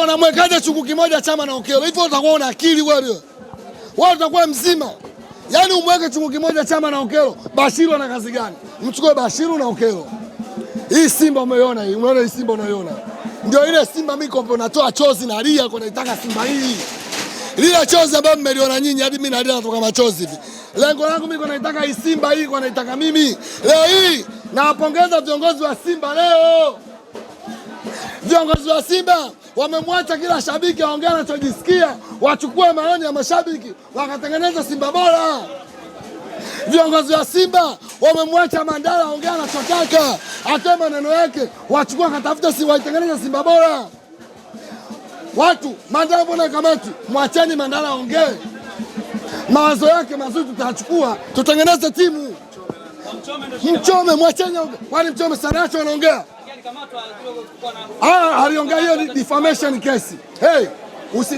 wanamwekaje chungu kimoja Chama na Okello? Hivyo utakuwa una akili wewe? Wewe utakuwa mzima? Yaani umweke chungu kimoja Chama na Okello, Bashiru ana kazi gani? Mchukue Bashiru na Okello. Hii Simba umeona hii? Unaona hii Simba unaiona? Ndio ile Simba mimi kombe natoa chozi na lia kwa naitaka Simba hii. Lile chozi ambalo mmeliona nyinyi hadi mimi nalia natoka machozi hivi. Lengo langu mimi kwa naitaka hii Simba hii kwa naitaka mimi. Leo hii nawapongeza viongozi wa Simba leo. Viongozi wa Simba wamemwacha kila shabiki aongea anachojisikia, wachukue maoni ya mashabiki wakatengeneza Simba bora. Viongozi wa Simba wamemwacha Mandala aongea anachotaka, atoe maneno yake, wachukue akatafuta si waitengeneza Simba bora. Watu Mandala mbona kamati, mwacheni Mandala aongee. Mawazo yake mazuri tutachukua, tutengeneze timu. Mchome mwacheni aongee. Kwani Mchome Sanacho anaongea? Aliongea hiyo ni defamation case. Hey,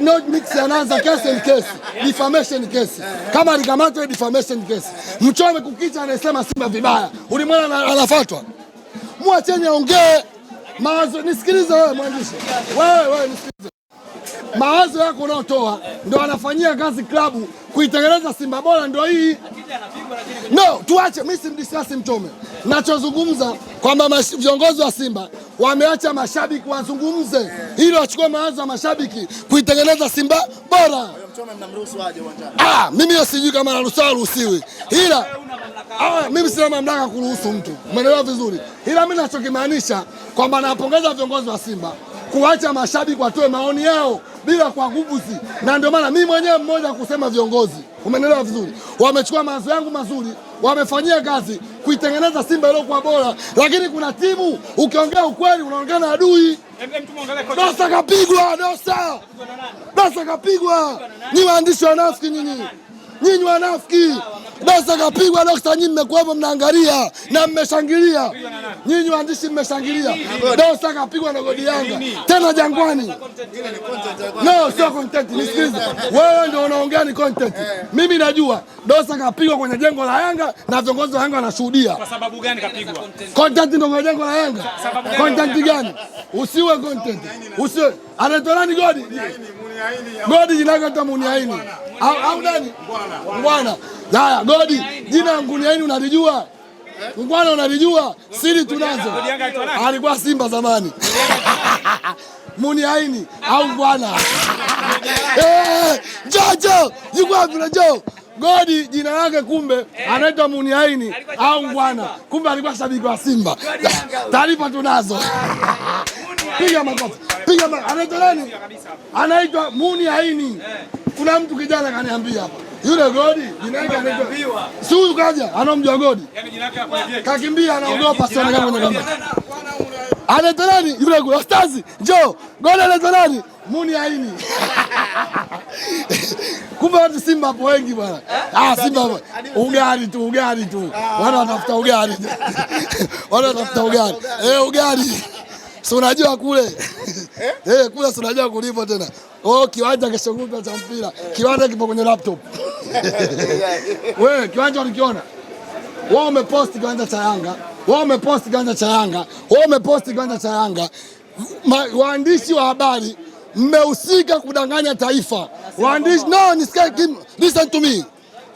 not mix anaanza case and case. Defamation case. Kama alikamatwa defamation case. Mchome kukicha anasema Simba vibaya. Ulimwona anafuatwa. Mwacheni aongee. Mawazo nisikilize wewe mwandishi. Wewe nisikilize. Mawazo yako unaotoa ndio anafanyia kazi klabu kuitengeneza Simba bora ndio hii. No, tuache mimi simdiscuss Mchome. Nachozungumza kwamba viongozi wa Simba wameacha mashabiki wazungumze ili wachukue mawazo ya mashabiki kuitengeneza Simba bora. Mchome mnamruhusu aje uwanjani? Mimi sijui kama naruhusiwi. Ila mimi sina mamlaka kuruhusu mtu. Umeelewa vizuri? Ila mimi ninachokimaanisha kwamba napongeza viongozi wa Simba kuacha mashabiki watoe maoni yao bila kwa nguvuzi. Na ndio maana mimi mwenyewe mmoja kusema viongozi. Umeelewa vizuri? Wamechukua mawazo yangu mazuri, wamefanyia kazi kuitengeneza Simba ile kwa bora, lakini kuna timu ukiongea ukweli unaonekana adui. Dosa kapigwa, Dosa kapigwa. Ni waandishi wanafiki nyinyi. Nyinyi wanafiki. Dosa kapigwa, Dosa nyinyi mmekuwa mnaangalia na mmeshangilia. Nyinyi waandishi mmeshangilia. Dosa kapigwa na goli Yanga. Tena Jangwani. No, sio content. Nisikilize. Wewe ndio unaongea ni content. Mimi najua Dosa kapigwa kwenye jengo la Yanga na viongozi wa Yanga wanashuhudia. Kwa sababu gani kapigwa? Content ndio kwenye jengo la Yanga. Content gani? Usiwe content. Usiwe. Anaitwa nani godi? Godi jina lake hata Muniaini. Au nani? Ngwana. Haya, godi jina Muniaini unalijua? Ngwana unalijua? Siri tunazo. Alikuwa Simba zamani. Muniaini au Ngwana. Jojo, yuko wapi na Jojo? Godi jina lake kumbe anaitwa Muniaini au Ngwana. Kumbe alikuwa shabiki wa Simba. Taarifa tunazo. Piga makofi. Piga makofi. Anaitwa nani? Anaitwa Muniaini. Kuna mtu kijana kaniambia hapa. Yule Godi jina lake anaitwa. Si huyu kaja, anamjua Godi. Yaani jina lake hakueleweka. Kakimbia anaogopa sana kama kwenye kamera. Anaitwa nani? Yule Godi. Stazi, njoo. Godi anaitwa nani? Muniaini. Kumbe watu Simba hapo wengi bwana. Simba ugali tu. Wana watafuta ugali. Ugali. Si unajua kule. Kule si unajua kulipo tena. Kiwanja kesho kutwa cha mpira. Kiwanja kipo kwenye laptop. Wewe kiwanja ulikiona? Wao umepost kiwanja cha Yanga. Wao umepost kiwanja cha Yanga. Waandishi wa habari mmehusika kudanganya taifa. Waandishi listen to me.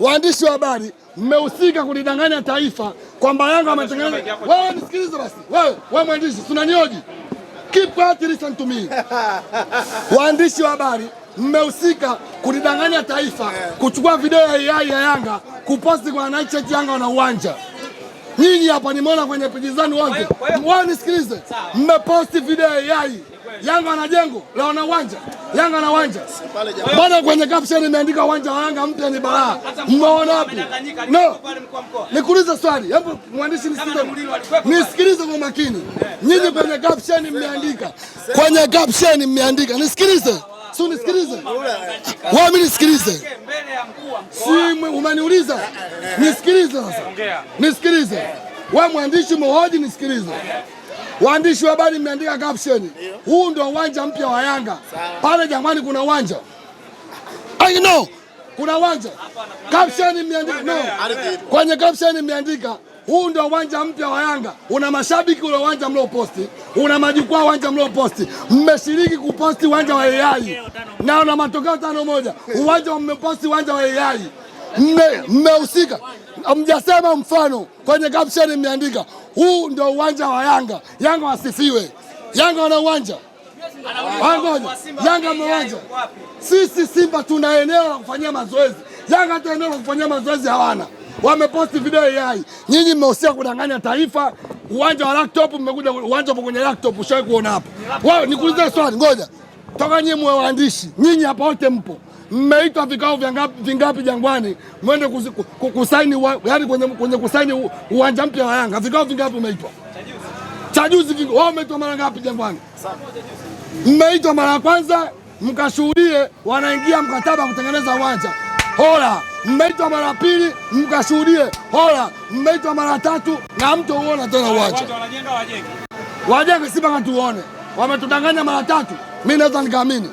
Waandishi wa habari mmehusika kulidanganya taifa kwamba Yanga ametengeneza. Wewe nisikilize basi. Wewe mwandishi tunanioji. Keep quiet, listen to me. Waandishi wa habari mmehusika kulidanganya taifa kuchukua video ya AI ya Yanga kuposti kwa Night Yanga na uwanja. Nyinyi hapa nimeona kwenye peji zenu wote. Wewe nisikilize. Mmeposti video ya AI Yanga na jengo la wana uwanja. Yanga na uwanja. Bado kwenye caption imeandika uwanja wa Yanga mpya ni balaa. Mmeona wapi? No. Nikuulize swali. Hebu mwandishi nisikilize kwa makini. Nyinyi kwenye caption mmeandika. Nisikilize. Si unisikilize. Wewe mimi nisikilize. Si umeniuliza. Nisikilize sasa. Nisikilize. Wewe mwandishi mhoji nisikilize. Waandishi wa habari mmeandika caption. Huu ndio uwanja mpya wa Yanga. Pale Jangwani kuna uwanja. I know. Kuna uwanja. Caption imeandika no. Kwenye caption imeandika huu ndio uwanja mpya wa Yanga. Una mashabiki ule uwanja mlioposti, una majukwaa uwanja mlioposti, mmeshiriki kuposti uwanja wa AI na una matokeo 5-1. Uwanja mmeposti uwanja wa AI, mmehusika. Mjasema mfano kwenye caption mmeandika huu ndio uwanja wa Yanga. Yanga wasifiwe. Yanga wana uwanja. Yanga uwanja. Sisi Simba tuna eneo la kufanyia mazoezi. Yanga hata eneo la kufanyia mazoezi hawana. Wameposti video AI. Nyinyi mmehusika kudanganya taifa. Uwanja wa laptop mmekuja, uwanja upo kwenye laptop, ushawahi kuona hapo. Wao nikuulize swali, ngoja. Toka nyinyi mwe waandishi, nyinyi hapa wote mpo. Mmeitwa vikao vingapi Jangwani mwende kusaini, yani kwenye kusaini uwanja mpya wa Yanga? Vikao vingapi mmeitwa? Chajuzi wao umeitwa mara ngapi Jangwani? Mmeitwa mara ya kwanza mkashuhudie wanaingia mkataba kutengeneza uwanja. Hola, mmeitwa mara pili mkashuhudie. Hola, mmeitwa mara tatu na mtu uona tena uwanja. Wajenge Simba katuone. Wametudanganya mara tatu. Mimi naweza nikaamini.